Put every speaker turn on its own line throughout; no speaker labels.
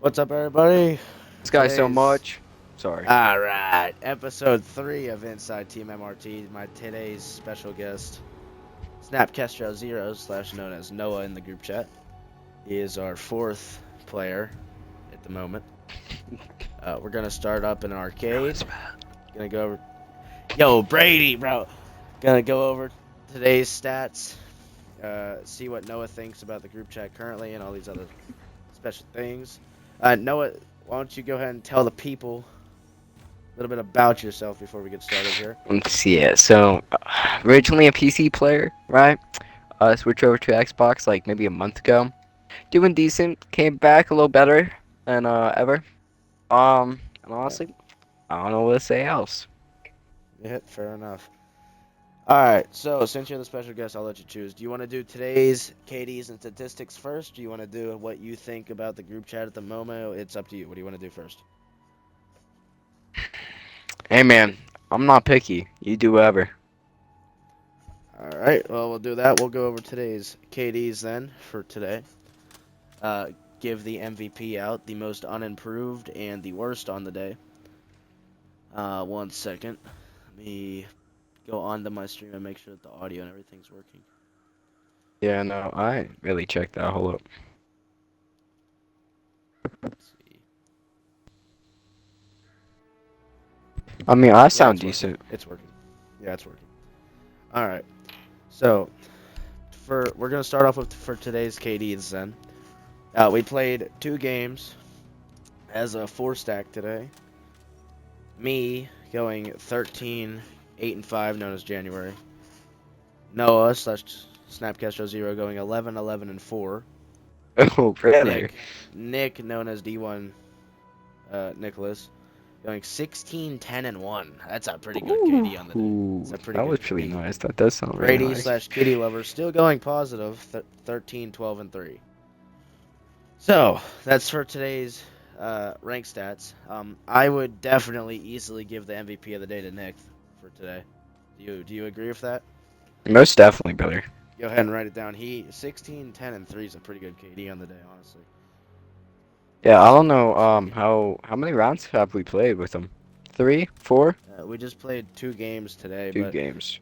What's up, everybody?
This guy so
Today's
much. Sorry.
all right, episode 3 of Inside Team MRT. My today's special guest, Snapcastro0 slash known as Noah in the group chat. He is our fourth player at the moment. We're gonna start up in an arcade. Gonna go over. Yo, Brady, bro. Gonna go over today's stats. See what Noah thinks about the group chat currently and all these other special things. Noah, why don't you go ahead and tell the people a little bit about yourself before we get started here.
Let's see it. Originally a PC player, right? Switched over to Xbox like maybe a month ago. Doing decent. Came back a little better than ever. And
Yeah,
honestly, I don't know what to say else.
yeah, fair enough. All right, so since you're the special guest, I'll let you choose. Do you want to do today's KDs and statistics first? Do you want to do what you think about the group chat at the moment? It's up to you. What do you want to do first?
Hey man, I'm not picky. You do whatever.
All right, well, we'll do that. We'll go over today's KDs then for today. Uh, give the MVP out, the most unimproved and the worst on the day. 1 second. Let me go onto my stream and make sure that the audio and everything's working.
Yeah, no, I really checked that. Hold up.
Let's see.
I mean, I
Yeah,
sound
it's working.
decent.
It's working. Yeah, it's working. All right. So, we're gonna start off with for today's KDs then. We played 2 games as a 4 stack today. Me going 13, 8 and 5, known as January. Noah slash Snapcastro0 going 11, 11 and 4.
Oh, really?
Nick, known as D1 Nicholas, going 16, 10 and 1. That's a pretty good KD on the day.
Ooh,
It's a pretty
that
good
was pretty
KD.
nice. That does sound really
Brady
nice.
slash Kitty Lover still going positive, 13, 12 and 3. So that's for today's rank stats. I would definitely easily give the MVP of the day to Nick for today. Do you agree with that?
Most definitely, brother.
Go ahead and write it down. He 16, 10 and 3 is a pretty good KD on the day, honestly.
Yeah, I don't know.
Let's see.
How many rounds have we played with him? Three, four,
We just played 2 games today,
two
but
games.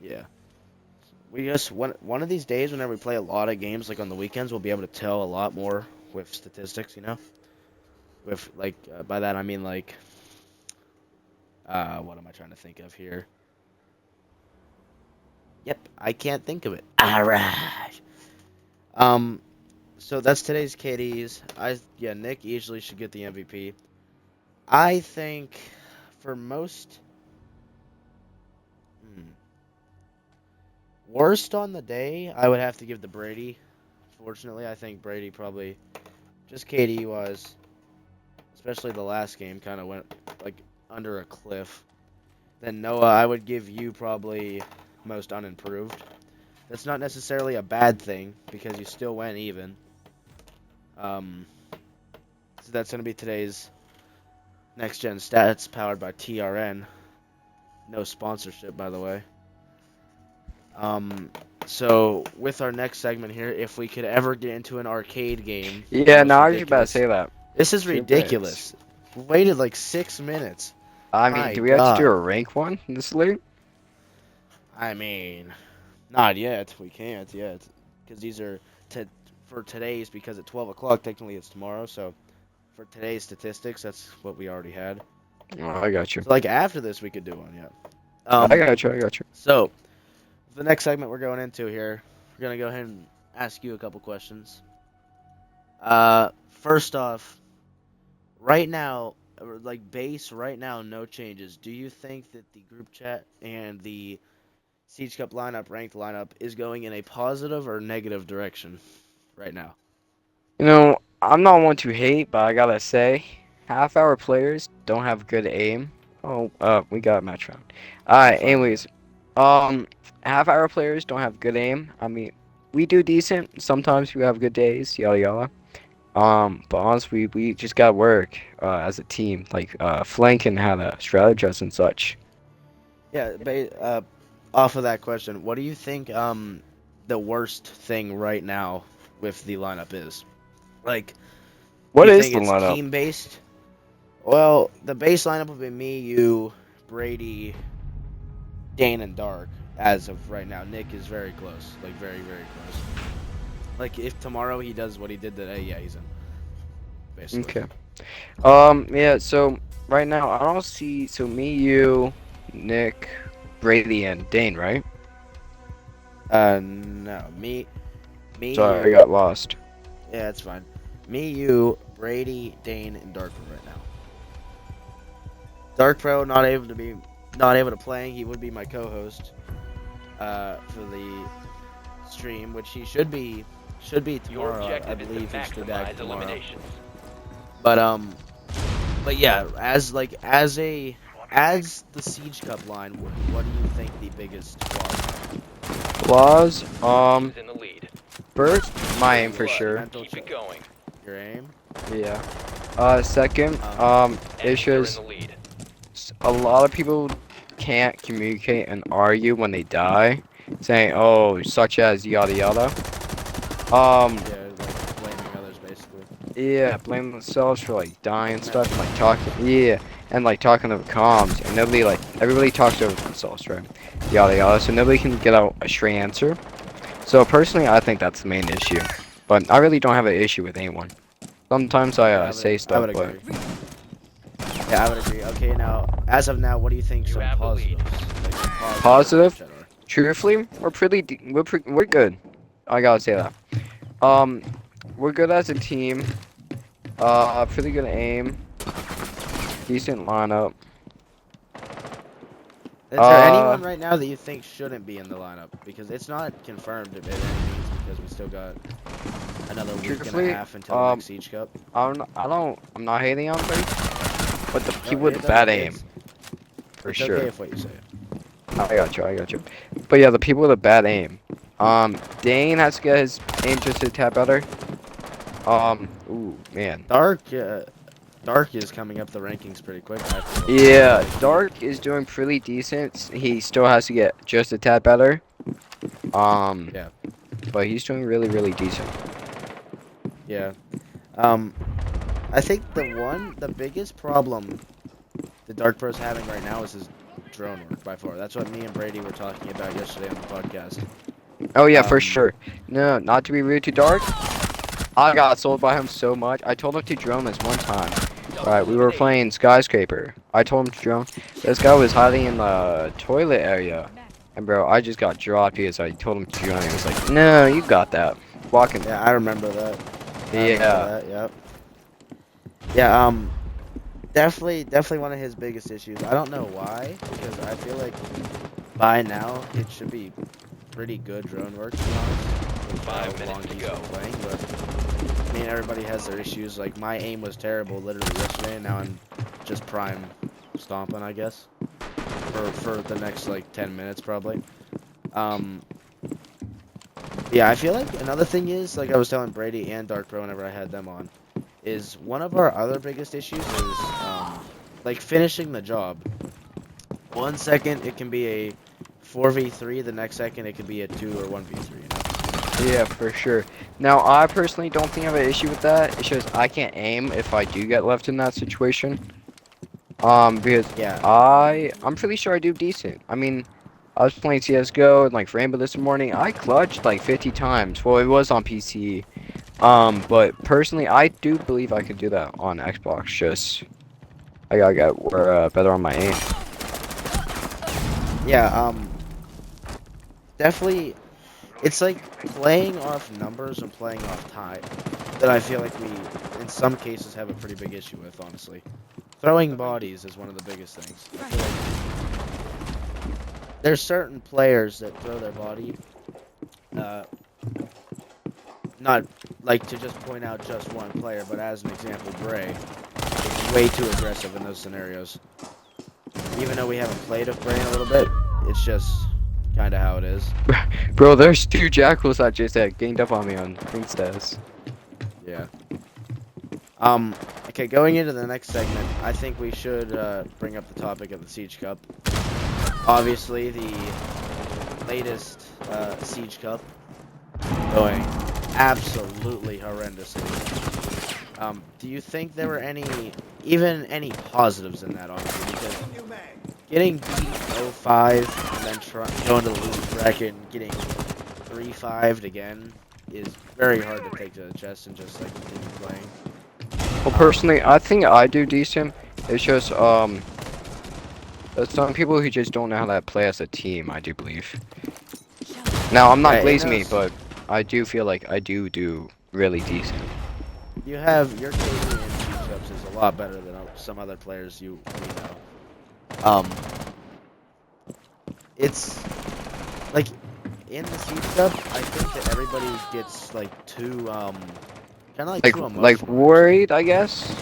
yeah, we just one of these days, whenever we play a lot of games, like on the weekends, we'll be able to tell a lot more with statistics. With like by that I mean like what am I trying to think of here? Yep, I can't think of it. All right. Um, so that's today's KDs. Nick easily should get the MVP. I think for most hmm, worst on the day, I would have to give to Brady. Fortunately, I think Brady probably just KD wise, especially the last game, kind of went like under a cliff. Then Noah, I would give you probably most unimproved. That's not necessarily a bad thing because you still went even. Um, so that's gonna be today's next gen stats powered by TRN. No sponsorship, by the way. Um, so with our next segment here, if we could ever get into an arcade game, the
Yeah, no,
most
I was just about to
ridiculous.
say that.
This is
Super is.
ridiculous. Waited like 6 minutes.
I mean,
My
do we have to do
God.
a rank one this late?
I mean, not yet. We can't yet because these are to for today's because at 12 o'clock technically it's tomorrow. So for today's statistics, that's what we already had.
Oh, I got you.
So like after this, we could do one. Yeah.
I got you. I got you.
So the next segment we're going into here, we're gonna go ahead and ask you a couple questions. First off, right now, like base right now, no changes. Do you think that the group chat and the Siege Cup lineup, ranked lineup, is going in a positive or negative direction right now?
You know, I'm not one to hate, but I gotta say, half our players don't have good aim. Oh, we got a match round.
You're
Alright,
fine, yeah.
anyways, um, half our players don't have good aim. I mean, we do decent. Sometimes we have good days, yada yada. But honestly, we just gotta work as a team, like flanking how to strategize and such.
Yeah, off of that question, what do you think the worst thing right now with the lineup is? Like,
What
You
is
think
the
it's
lineup?
team based? Well, the base lineup will be me, you, Brady, Dane, and Dark. As of right now, Nick is very close, like very close. Like if tomorrow he does what he did today, yeah, he's in. Basically.
Okay. Yeah, so right now I don't see, so me, you, Nick, Brady, and Dane, right?
No, me,
Sorry, I
you.
got lost.
Yeah, it's fine. Me, you, Brady, Dane, and Dark right now. Dark Pro not able to play. He would be my co-host for the stream, which he should be
Your
tomorrow. I
objective is
believe
to
he should be back
maximize
tomorrow.
eliminations.
But yeah, as the Siege Cup line, what do you think the biggest flaws are?
Flaws,
Is in the lead.
first, my aim
First
for
blood.
sure.
Mental
Keep it
check.
going.
Your aim.
Yeah. Second, it's
Enemies are in
just
the lead.
a lot of people can't communicate and argue when they die, saying, "Oh, such as yada yada."
Yeah, like blaming others basically.
Yeah, blame themselves for like dying and stuff, and like talking, yeah, and like talking over comms, and everybody talks over themselves, right? Yada yada, so nobody can get out a straight answer. So personally, I think that's the main issue, but I really don't have an issue with anyone. Sometimes I
Yeah,
say
I
stuff,
would
but
agree. Yeah, I would agree. Okay, now as of now, what do you think
You
some
have the lead.
positives? Like, some
Positive?
positives are?
truthfully, we're good. I gotta say that. Um, we're good as a team. Pretty good aim, decent lineup.
Is there anyone right now that you think shouldn't be in the lineup? Because it's not confirmed if it means because we still got another week and
Truthfully,
a half until the next Siege Cup.
I'm not hating on them, but the
No,
people with
it's
bad
okay.
aim, for
It's
sure.
okay if what you say.
I got you. But yeah, the people with a bad aim. Dane has to get his aim just a tad better. Ooh, man.
Dark is coming up the rankings pretty quick. I feel.
Yeah, Dark is doing pretty decent. He still has to get just a tad better.
Yeah.
But he's doing really decent.
Yeah. I think the biggest problem the Dark Pro's having right now is his drone work by far. That's what me and Brady were talking about yesterday on the podcast.
Oh yeah, for sure. No, not to be rude to Dark. I got sold by him so much. I told him to drone this one time. Right, we were playing Skyscraper. I told him to drone. This guy was hiding in the toilet area. And bro, I just got dropped because I told him to drone. He was like, no, you got that. Walking.
Yeah, I remember that.
Yeah.
Yep. Yeah, definitely one of his biggest issues. I don't know why, because I feel like by now it should be pretty good drone work, to be honest. With
5
how long
minutes to
he's
go.
been playing, but I mean, everybody has their issues. Like, my aim was terrible literally yesterday, and now I'm just prime stomping, I guess, for the next, like, 10 minutes, probably. Yeah, I feel like another thing is, like I was telling Brady and Dark Pro whenever I had them on, is one of our other biggest issues is, like, finishing the job. 1 second, it can be a 4v3, the next second, it could be a 2 or 1v3, you know?
Yeah, for sure. Now, I personally don't think I have an issue with that. It's just I can't aim if I do get left in that situation. Because
Yeah.
I'm pretty sure I do decent. I mean, I was playing CS:GO and like Rainbow this morning. I clutched like 50 times. Well, it was on PC. But personally, I do believe I could do that on Xbox. Just I gotta get better on my aim.
Yeah, definitely, it's like playing off numbers and playing off time that I feel like we, in some cases, have a pretty big issue with, honestly. Throwing bodies is one of the biggest things. I feel like there's certain players that throw their body, not like to just point out just one player, but as an example, Bray is way too aggressive in those scenarios. Even though we haven't played with Bray in a little bit, it's just kind of how it is.
Bro, there's 2 jackals that just ganged up on me on Inkstas.
Yeah. Okay, going into the next segment, I think we should bring up the topic of the Siege Cup. Obviously, the latest Siege Cup going absolutely horrendously. Do you think there were even any positives in that, honestly? Because getting beat 0-5 and then going to the losing bracket and getting 3-5 again is very hard to take to the chest and just like continue playing.
Well, personally, I think I do decent. It's just there's some people who just don't know how to play as a team. I do believe. Now, I'm not
Yeah,
glazing me, but I do feel like I do really decent.
You have your KD in Siege Cups is a lot better than some other players we know. It's like in the Siege Cup, I think that everybody gets like too kind of like too emotional.
Like worried, I guess.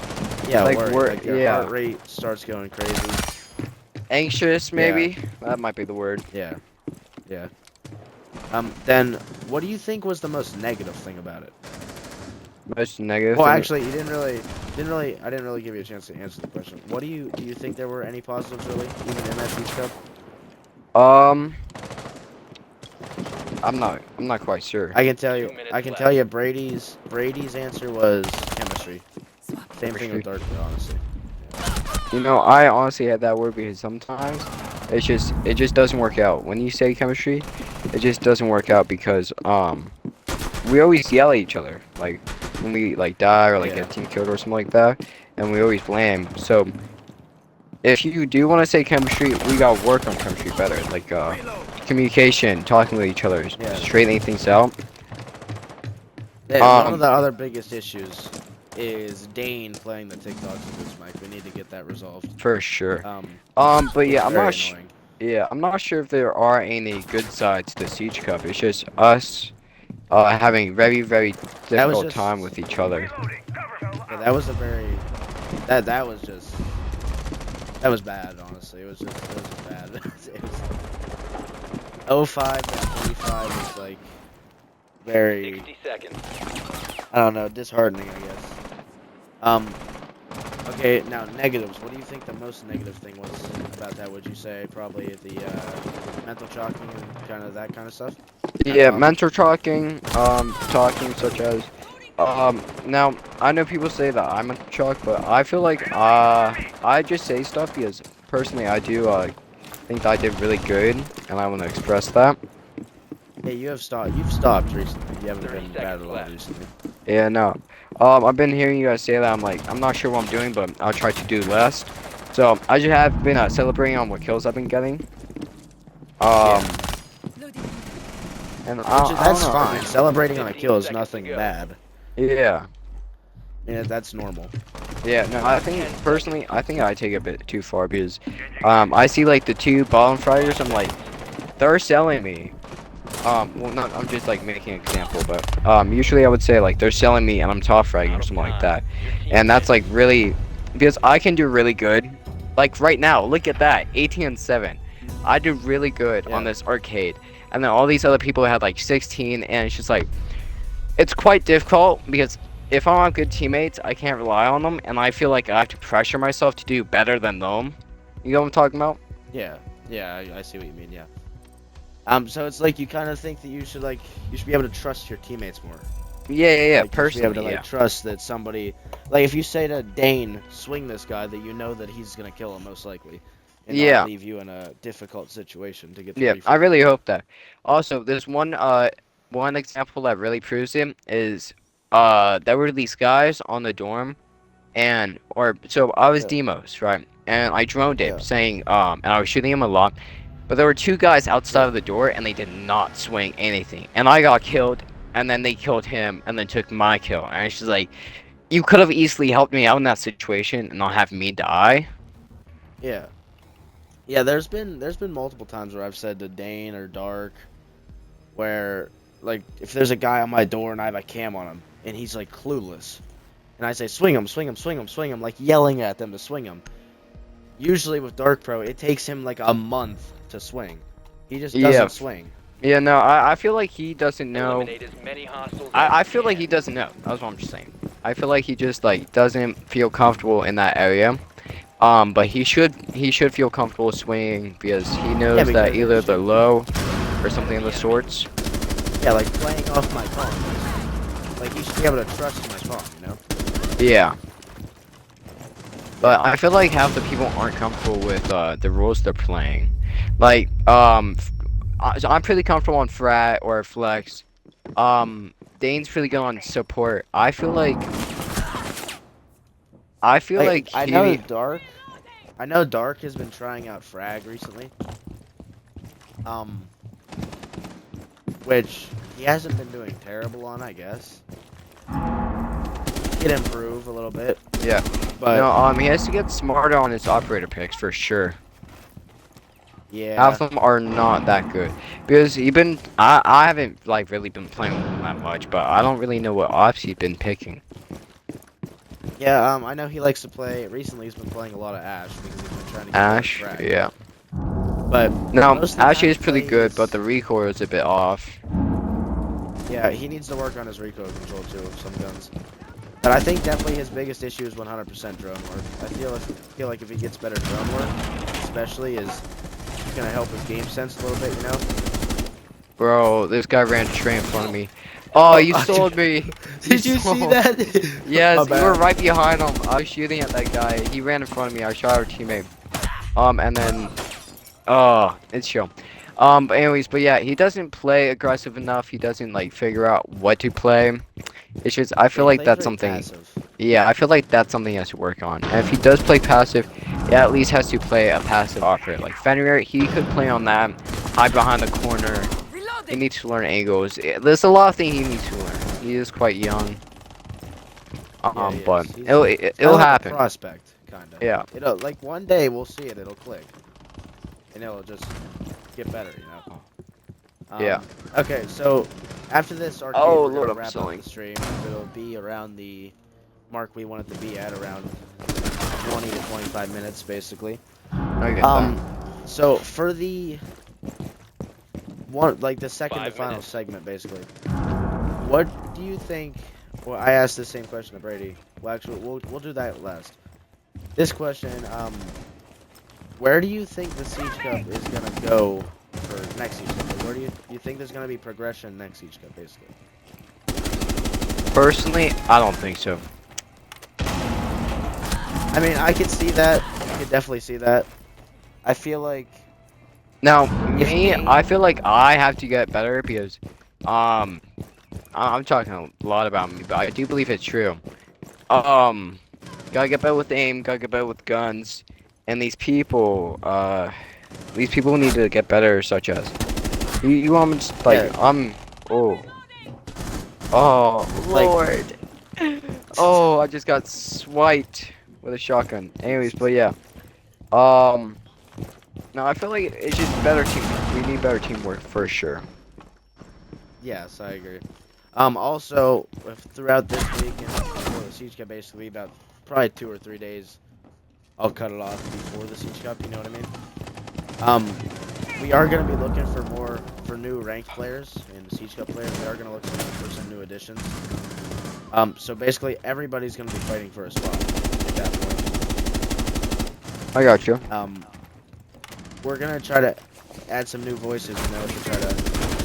Yeah,
like
worried. Like your
yeah.
heart rate starts going crazy.
Anxious, maybe. That might be the word.
Yeah, yeah. Then what do you think was the most negative thing about it?
Most negative.
Well,
thing?
actually, I didn't really give you a chance to answer the question. What do you think there were any positives really, even in that Siege Cup?
I'm not quite sure.
I can tell
2
you.
minutes
I can
left.
tell you. Brady's answer was chemistry. Same thing with Dark, honestly.
You know, I honestly had that word because sometimes it just doesn't work out. When you say chemistry, it just doesn't work out because we always yell at each other, like when we like die or like
Yeah.
get team killed or something like that, and we always blame. So if you do want to say chemistry, we gotta work on chemistry better, like communication, talking with each other,
Yeah.
straightening things out.
One of the other biggest issues is Dane playing the TikToks with his mic. We need to get that resolved.
For sure. But
it's
yeah, I'm
very
not.
annoying.
Yeah, I'm not sure if there are any good sides to Siege Cup. It's just us having very difficult
just-
time with each other.
Yeah, that was a very that was just that was bad. Honestly, it was bad. it was 0-5 and 3-5 was like very
60 seconds.
I don't know, disheartening, I guess. Okay, now negatives. What do you think the most negative thing was about that? Would you say probably the mental chalking and kind of that kind of stuff?
Yeah, mentor talking, talking such as, now, I know people say that I'm a chalk, but I feel like, I just say stuff because, personally, I do, think that I did really good, and I want to express that.
Yeah, you've stopped recently. You haven't
30
been bad
seconds
at all
left.
recently.
Yeah, no. I've been hearing you guys say that. I'm like, I'm not sure what I'm doing, but I'll try to do less. So I just have been celebrating on what kills I've been getting. And I
That's
don't know.
fine. Celebrating on a
15
kill is
seconds to
nothing
go.
bad.
Yeah.
Yeah, that's normal.
Yeah, no, I think, personally, I think I take it a bit too far because, I see, like, the two bottom fraggers, I'm like, they're selling me. Well, not, I'm just, like, making an example, but, usually I would say, like, they're selling me and I'm top fragging or something like that. And that's, like, really, because I can do really good. Like, right now, look at that, 18 and 7. I do really good on
Yeah.
this arcade. And then all these other people had, like, 16, and it's just, like, it's quite difficult because if I don't have good teammates, I can't rely on them, and I feel like I have to pressure myself to do better than them. You know what I'm talking about?
Yeah, I see what you mean. Yeah. So it's like you kind of think that you should be able to trust your teammates more.
Yeah.
Like,
Personally,
you should be able to like trust that somebody, like if you say to Dane, swing this guy, that you know that he's gonna kill him most likely, and not leave you in a difficult situation to get.
Yeah, I really hope that. Also, there's one example that really proves it is there were these guys on the dorm, and so I was
Yeah.
Demos, right? And I droned him
Yeah.
saying and I was shooting him a lot, but there were two guys outside
Yeah.
of the door and they did not swing anything, and I got killed, and then they killed him and then took my kill, and it's just like, you could have easily helped me out in that situation and not have me die.
Yeah. Yeah, there's been multiple times where I've said to Dane or Dark, where like if there's a guy on my door and I have a cam on him and he's like clueless, and I say swing him, like yelling at them to swing him. Usually with Dark Pro, it takes him like a month to swing. He just doesn't swing.
Yeah, no, I feel like he doesn't know.
Eliminate as many hostiles as
I
you
feel like
can.
he doesn't know. That's what I'm just saying. I feel like he just like doesn't feel comfortable in that area. But he should feel comfortable swinging because he knows
because
that
it
either
should-
they're low or something of the sorts.
Yeah, like playing off my phone. Like you should be able to trust my phone, you know?
Yeah. But I feel like half the people aren't comfortable with the roles they're playing. Like, so I'm pretty comfortable on Frat or Flex. Dane's pretty good on support. I feel like
I know Dark. I know Dark has been trying out Frag recently. Which he hasn't been doing terrible on, I guess. He can improve a little bit.
Yeah.
But
No, he has to get smarter on his operator picks for sure.
yeah.
Half of them are not that good because I haven't like really been playing with him that much, but I don't really know what ops he's been picking.
Yeah, I know he likes to play. Recently, he's been playing a lot of Ash because he's been trying to get
Ash,
Frag.
yeah.
But
No,
most of the
Ash
time
is
he
pretty good,
plays-
but the recoil is a bit off.
Yeah, he needs to work on his recoil control too of some guns. But I think definitely his biggest issue is 100% drone work. I feel like if he gets better drone work, especially, is gonna help his game sense a little bit, you know?
Bro, this guy ran straight in front of me. Oh, you sold me.
Did you see that?
Yes,
My
you were
bad.
right behind him. I was shooting at that guy. He ran in front of me. I shot our teammate. And then, it's chill. But anyways, but yeah, he doesn't play aggressive enough. He doesn't like figure out what to play. It's just I feel
Yeah, he
like
plays
that's
very
something.
passive.
Yeah, I feel like that's something he has to work on. And if he does play passive, he at least has to play a passive operator. Like Fenrir, he could play on that, hide behind the corner. He needs to learn angles. There's a lot of things he needs to learn. He is quite young.
Yeah, he
But
is. He's
it'll
kinda
it'll
like a
happen.
prospect, kinda.
Yeah.
It'll like one day we'll see it. It'll click, and it'll just get better, you know.
Yeah.
Okay, so after this arcade,
Oh,
we're gonna
Lord, I'm
wrap up
selling.
the stream. It'll be around the mark we want it to be at, around 20 to 25 minutes, basically.
I get that.
So for the one, like the second to
5
final
minutes.
segment, basically, what do you think? Well, I asked the same question to Brady. Well, actually, we'll do that last. This question, where do you think the Siege Cup is gonna go for next Siege Cup? Like, where do you think there's gonna be progression next Siege Cup, basically?
Personally, I don't think so.
I mean, I could see that. I could definitely see that. I feel like
Now,
If
me,
they-
I feel like I have to get better because, I'm talking a lot about me, but I do believe it's true. Gotta get better with aim, gotta get better with guns, and these people need to get better, such as, you want me to, just, like, oh,
Like-
Lord. Oh, I just got swiped with a shotgun. Anyways, but yeah. No, I feel like it's just better teamwork. We need better teamwork for sure.
yes, I agree. Also, throughout this week and before the Siege Cup, basically about probably 2 or 3 days, I'll cut it off before the Siege Cup. You know what I mean? We are gonna be looking for new ranked players and Siege Cup players. We are gonna look for some new additions. So basically everybody's gonna be fighting for a spot at that point.
I got you.
We're gonna try to add some new voices, you know, to try to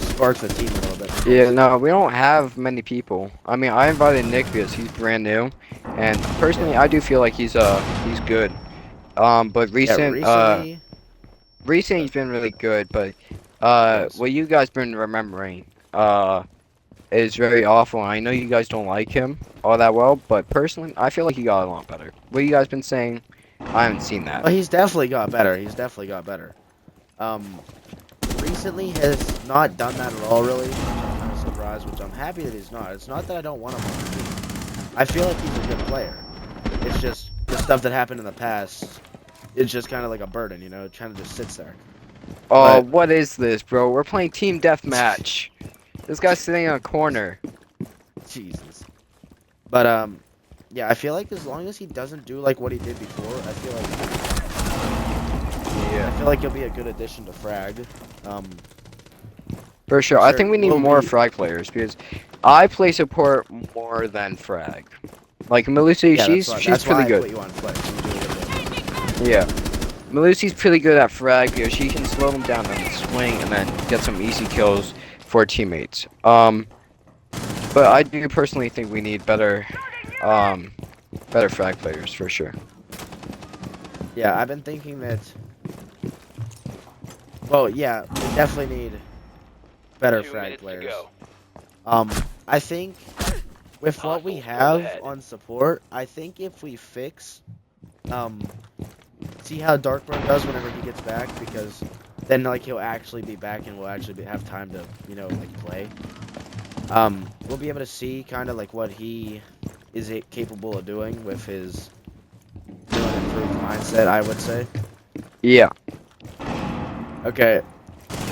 spark the team a little bit.
Yeah, no, we don't have many people. I mean, I invited Nick because he's brand new, and personally, I do feel like he's good. But
Recently,
recent he's been really good, but
Yes.
what you guys been remembering is very awful. I know you guys don't like him all that well, but personally, I feel like he got a lot better. What you guys been saying? I haven't seen that.
well, he's definitely got better. Recently has not done that at all, really. Which I'm kind of surprised, which I'm happy that he's not. It's not that I don't want him on the team. I feel like he's a good player. It's just the stuff that happened in the past. It's just kind of like a burden, you know. It kind of just sits there.
Oh,
but-
what is this, bro? We're playing team deathmatch. This guy's sitting in a corner.
Jesus. But yeah, I feel like as long as he doesn't do like what he did before, I feel like he'll be a good addition to Frag.
For sure. I
Sure,
think we need
will
more
be.
frag players because I play support more than frag. Like Melusi,
Yeah,
she's
that's why
pretty
I
good.
put you on Flex. You do really good.
Yeah. Melusi's pretty good at frag because she can slow them down and swing and then get some easy kills for teammates. But I do personally think we need better Better frag players for sure.
Yeah, I've been thinking that. Well, yeah, we definitely need better
2
frag
minutes to
players.
go.
I think with what we
Hostiles pulled
have
ahead.
on support, I think if we fix, see how Darkbro does whenever he gets back, because then like he'll actually be back and we'll actually have time to like play. We'll be able to see kind of like what he is capable of doing with his new and improved mindset, I would say.
Yeah.
Okay,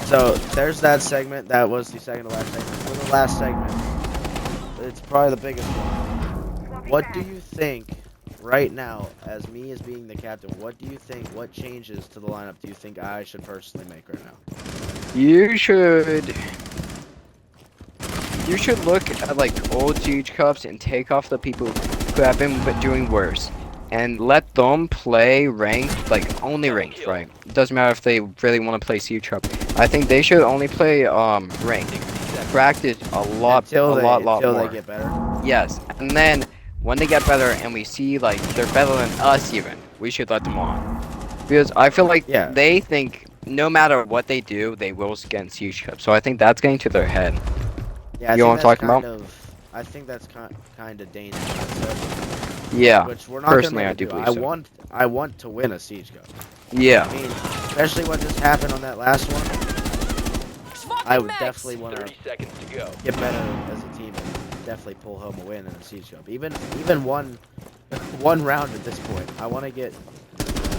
so there's that segment. That was the second to last segment. For the last segment, it's probably the biggest one. What do you think right now, as me as being the captain, what do you think, what changes to the lineup do you think I should personally make right now?
You should look at like old Siege Cups and take off the people who have been doing worse. And let them play ranked, like only ranked, right? It doesn't matter if they really want to play Siege Cup. I think they should only play ranked. Practice a lot
Until
more.
they get better.
Yes, and then when they get better and we see like they're better than us even, we should let them on. Because I feel like
Yeah.
they think no matter what they do, they will get Siege Cup. So I think that's getting to their head.
Yeah, I
You know
think
what
that's
I'm talking
kind of, I think that's kind of dangerous.
Yeah,
Which we're not
personally,
gonna
I do
do.
believe so.
I want to win a Siege Cup.
Yeah.
I mean, especially what just happened on that last one. I would definitely want to
30 seconds to go.
get better as a team and definitely pull home a win in a Siege Cup. Even one round at this point. I want to get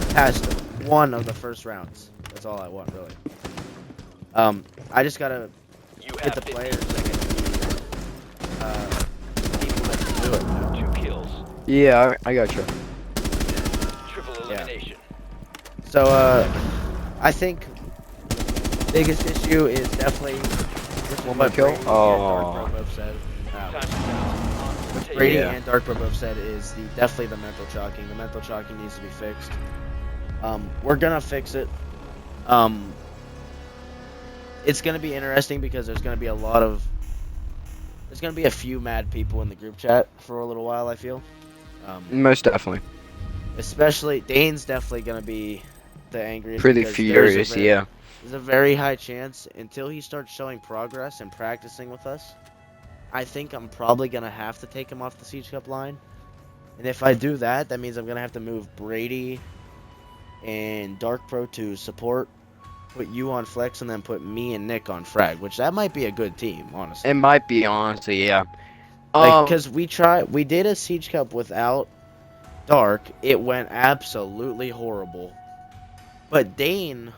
past one of the first rounds. That's all I want, really. I just gotta
You
get
have
the
15
players,
seconds.
people that can do it. You know?
2 kills.
Yeah, I gotcha.
Triple
Yeah.
elimination.
So, I think biggest issue is definitely
One more
what
kill?
Brady and
Oh.
Dark Bro both said.
Time to bounce.
What Brady
Yeah.
and Dark Bro both said is definitely the mental chalking. The mental chalking needs to be fixed. We're gonna fix it. It's gonna be interesting because there's gonna be a few mad people in the group chat for a little while, I feel.
Most definitely.
Especially Dane's definitely gonna be the angriest.
Pretty
because
furious, yeah.
There's a very high chance until he starts showing progress and practicing with us. I think I'm probably gonna have to take him off the Siege Cup line. And if I do that, that means I'm gonna have to move Brady and Dark Pro to support, put you on flex, and then put me and Nick on frag, which that might be a good team, honestly.
It might be, honestly, yeah.
Because we did a Siege Cup without Dark, it went absolutely horrible. But Dane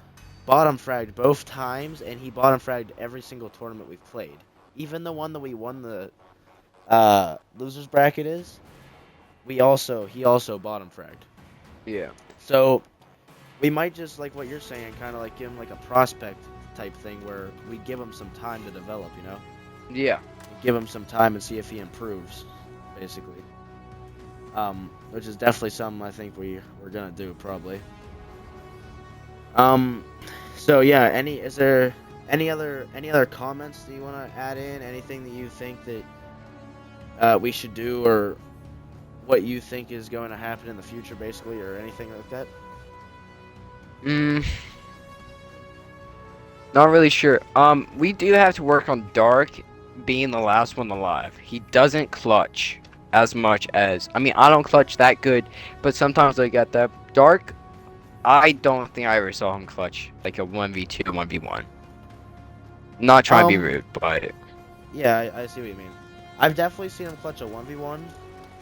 bottom fragged both times, and he bottom fragged every single tournament we've played. Even the one that we won the losers bracket he also bottom fragged.
Yeah.
So we might just, like what you're saying, kind of like give him like a prospect type thing where we give him some time to develop, you know?
Yeah.
Give him some time and see if he improves, basically. Which is definitely something I think we're gonna do probably. So yeah, is there any other comments that you want to add in? Anything that you think that we should do, or what you think is going to happen in the future, basically, or anything like that?
Not really sure. We do have to work on Dark being the last one alive. He doesn't clutch as much as, I mean, I don't clutch that good, but sometimes I get that. Dark, I don't think I ever saw him clutch like a 1v2, 1v1. Not trying to be rude, but
Yeah, I see what you mean. I've definitely seen him clutch a 1v1,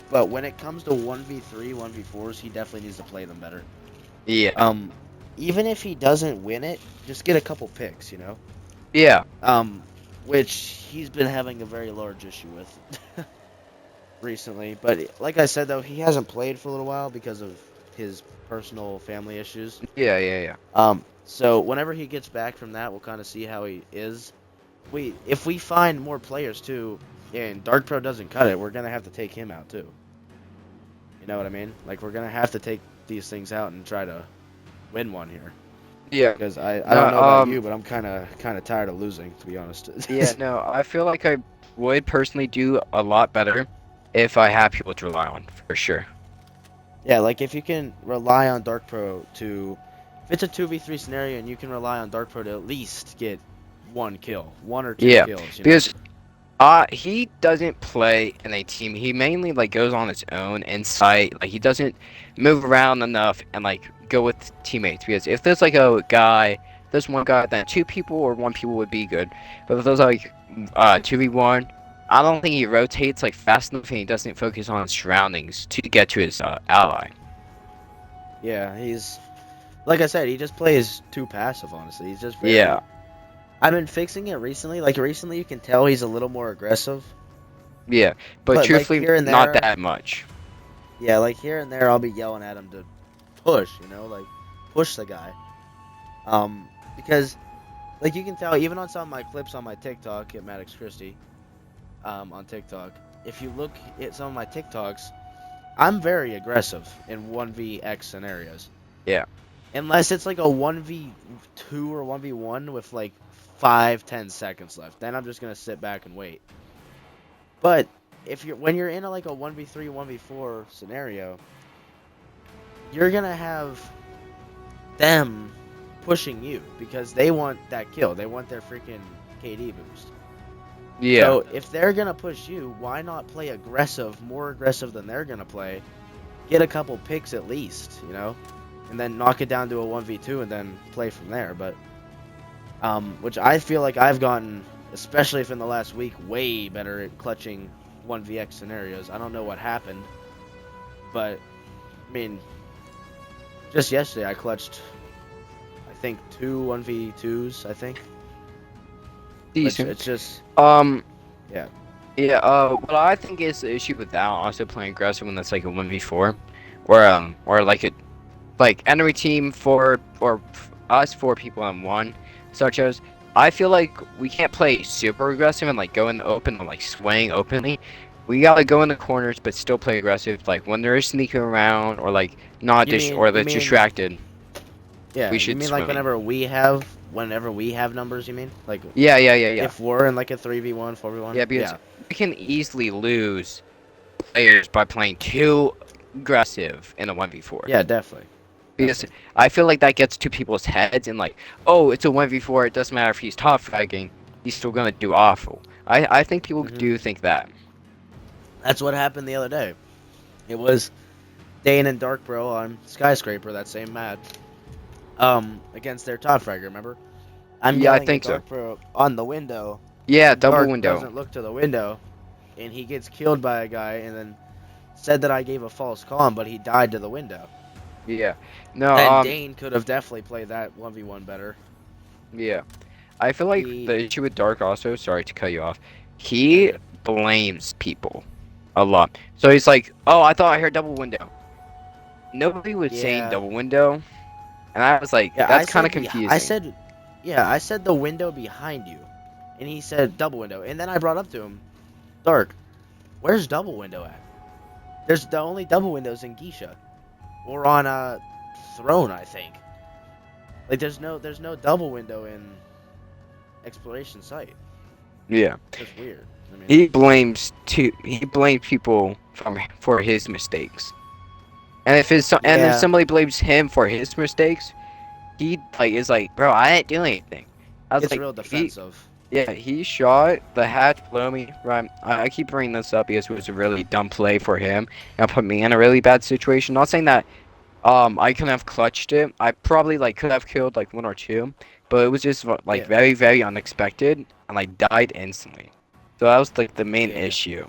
but when it comes to 1v3, 1v4s, he definitely needs to play them better.
yeah.
Even if he doesn't win it, just get a couple picks, you know?
Yeah.
Which he's been having a very large issue with recently. But like I said, though, he hasn't played for a little while because of his personal family issues.
Yeah.
So whenever he gets back from that, we'll kind of see how he is. If we find more players too, and Dark Pro doesn't cut it, we're gonna have to take him out too. You know what I mean? Like, we're gonna have to take these things out and try to win one here.
Yeah.
Because I don't know about you, but I'm kind of tired of losing, to be honest.
Yeah, no, I feel like I would personally do a lot better if I have people to rely on, for sure.
Yeah, like if you can rely on Dark Pro to, if it's a 2v3 scenario and you can rely on Dark Pro to at least get one kill, one or two
Yeah,
kills, you know?
because he doesn't play in a team. He mainly like goes on his own inside. Like he doesn't move around enough and like go with teammates. Because if there's like a guy, there's one guy, then two people or one people would be good. But if there's like 2v1, I don't think he rotates like fast enough and he doesn't focus on his surroundings to get to his ally.
Yeah, he's, like I said, he just plays too passive, honestly. He's just very,
Yeah,
I've been fixing it recently. Like recently you can tell he's a little more aggressive.
yeah. But
But like
truthfully,
here and
not
there,
that much.
yeah, like here and there I'll be yelling at him to push, you know, like push the guy. Because like you can tell even on some of my clips on my TikTok at Maddox Christie, on TikTok, if you look at some of my TikToks, I'm very aggressive in 1vx scenarios.
Yeah.
Unless it's like a 1v2 or 1v1 with like 5-10 seconds left, then I'm just gonna sit back and wait. But if you're when you're in like a 1v3 1v4 scenario, you're gonna have them pushing you because they want that kill. They want their freaking KD boost.
Yeah.
So if they're gonna push you, why not play aggressive, more aggressive than they're gonna play? Get a couple picks at least, you know, and then knock it down to a 1v2 and then play from there. But which I feel like I've gotten, especially if in the last week, way better at clutching 1vx scenarios. I don't know what happened, but I mean, just yesterday I clutched, I think 2 1v2s. I think.
Decent.
It's just
Yeah. Yeah, what I think is the issue with that, also playing aggressive when that's like a 1v4, or like a, like enemy team us 4 people on one, such as, I feel like we can't play super aggressive and like go in the open and like swaying openly. We gotta go in the corners but still play aggressive, like when they're sneaking around or like not or they're distracted.
Yeah,
We
you
should
mean like
swing.
whenever we have numbers, you mean? Like
Yeah.
if we're in like a 3v1, 4v1?
Yeah, because we can easily lose players by playing too aggressive in a 1v4.
Yeah, definitely.
Because I feel like that gets to people's heads and like, oh, it's a 1v4, it doesn't matter if he's top fragging, he's still gonna do awful. I think people do think that.
That's what happened the other day. It was Dane and Dark Bro on Skyscraper, that same map, against their top fragger, remember? I'm
Yeah, I
yelling
think
at Dark Bro on the window.
Yeah,
and
double
Dark
window.
doesn't look to the window, and he gets killed by a guy, and then said that I gave a false comm, but he died to the window.
Yeah. No,
And Dane could have definitely played that 1v1 better.
yeah. I feel like
He-
the issue with Dark also, sorry to cut you off, he blames people a lot. So he's like, oh, I thought I heard double window. Nobody was saying
Yeah.
double window. And I was like,
Yeah,
that's
I
kind of
said-
confusing.
I said the window behind you, and he said double window, and then I brought up to him, Dark, where's double window at? There's the only double windows in Geisha, or on Throne, I think. Like there's no double window in Exploration Site.
Yeah.
It's weird. I mean,
He blames people for his mistakes. And if and
Yeah.
if somebody blames him for his mistakes, he like is like, bro, I didn't do anything. I was
it's
like,
real defensive.
he shot the hatch below me. Right, I keep bringing this up because it was a really dumb play for him and put me in a really bad situation. Not saying that I couldn't have clutched it. I probably like could have killed like 1 or 2, but it was just like
Yeah.
very, very unexpected and like died instantly. So that was like the main
Yeah.
issue.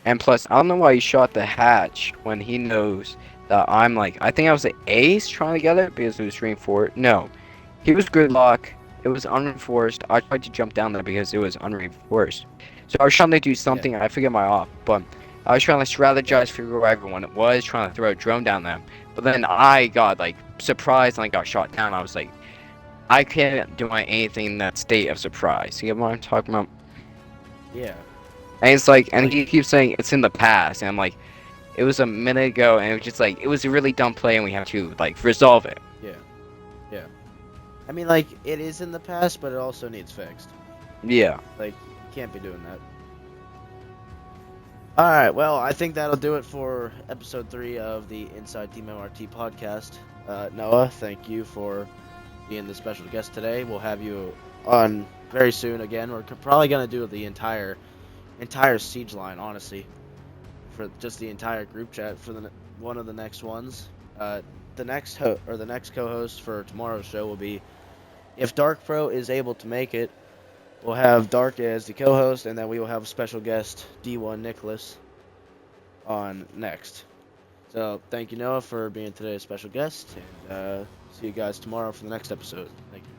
And plus, I don't know why he shot the hatch when he knows that I'm like, I think I was an ace trying to get it because it was reinforced. No, he was gridlock. It was unreinforced. I tried to jump down there because it was unreinforced. So I was trying to do something. I forget my off, but I was trying to strategize, figure out where everyone was, trying to throw a drone down there. But then I got like surprised and I got shot down. I was like, I can't do anything in that state of surprise. You get what I'm talking about?
Yeah.
And it's like, and he keeps saying it's in the past, and I'm like, it was a minute ago, and it was just like, it was a really dumb play, and we have to like resolve it.
Yeah. I mean, like it is in the past, but it also needs fixed.
Yeah.
Like you can't be doing that. All right, well, I think that'll do it for episode 3 of the Inside Team MRT podcast. Noah, thank you for being the special guest today. We'll have you on very soon again. We're probably gonna do the entire siege line, honestly, for just the entire group chat for one of the next ones. The next the next co-host for tomorrow's show will be, if Dark Pro is able to make it, we'll have Dark as the co-host, and then we will have a special guest, D1 Nicholas, on next. So thank you, Noah, for being today's special guest, and see you guys tomorrow for the next episode. Thank you.